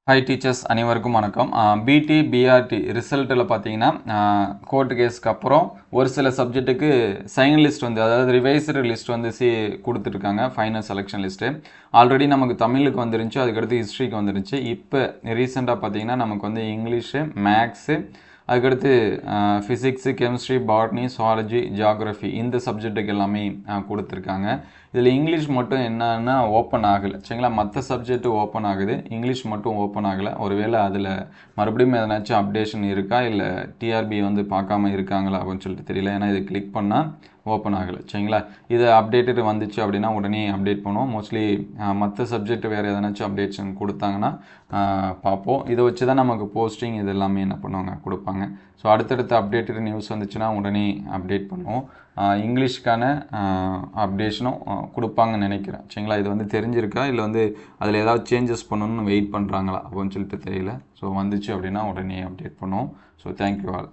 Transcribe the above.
Hi teachers அனைவருக்கும் வணக்கம். பிடி பிஆர்டி ரிசல்ட்டில் பார்த்தீங்கன்னா கோர்ட் கேஸ்க்கு அப்புறம் ஒரு சில சப்ஜெக்ட்டுக்கு சைன் லிஸ்ட் வந்து அதாவது ரிவைஸ்டு லிஸ்ட் வந்து கொடுத்துருக்காங்க. ஃபைனல் செலெக்ஷன் லிஸ்ட்டு ஆல்ரெடி நமக்கு தமிழுக்கு வந்துருந்துச்சு, அதுக்கடுத்து ஹிஸ்ட்ரிக்கு வந்துருந்துச்சு. இப்போ ரீசெண்டாக பார்த்தீங்கன்னா நமக்கு வந்து இங்கிலீஷு, மேக்ஸு, அதுக்கடுத்து physics, chemistry, botany, zoology, geography இந்த சப்ஜெக்ட்டுக்கு எல்லாமே கொடுத்துருக்காங்க. இதில் இங்கிலீஷ் மட்டும் என்னன்னா ஓப்பன் ஆகலை, சரிங்களா? மற்ற சப்ஜெக்ட்டு ஓப்பன் ஆகுது, இங்கிலீஷ் மட்டும் ஓப்பன் ஆகலை. ஒருவேளை அதில் மறுபடியும் எதனாச்சும் அப்டேஷன் இருக்கா, இல்லை டிஆர்பி வந்து பார்க்காம இருக்காங்களா அப்படின்னு சொல்லிட்டு தெரியல. ஏன்னா இது கிளிக் பண்ணால் ஓப்பன் ஆகலை, சரிங்களா? இது அப்டேட்டு வந்துச்சு அப்படின்னா உடனே அப்டேட் பண்ணுவோம். மோஸ்ட்லி மற்ற சப்ஜெக்ட் வேறு எதனாச்சும் அப்டேஷன் கொடுத்தாங்கன்னா பார்ப்போம். இதை வச்சு தான் நமக்கு போஸ்டிங் இது எல்லாமே என்ன பண்ணுவாங்க, கொடுப்பாங்க. ஸோ அடுத்தடுத்த அப்டேட்டட் நியூஸ் வந்துச்சுன்னா உடனே அப்டேட் பண்ணுவோம். இங்கிலீஷ்க்கான அப்டேஷனும் கொடுப்பாங்கன்னு நினைக்கிறேன், சரிங்களா? இது வந்து தெரிஞ்சிருக்கா, இல்லை வந்து அதில் ஏதாவது சேஞ்சஸ் பண்ணணும்னு வெயிட் பண்ணுறாங்களா அப்படின்னு சொல்லிட்டு தெரியல. ஸோ வந்துச்சு அப்படின்னா உடனே அப்டேட் பண்ணுவோம். So thank you all.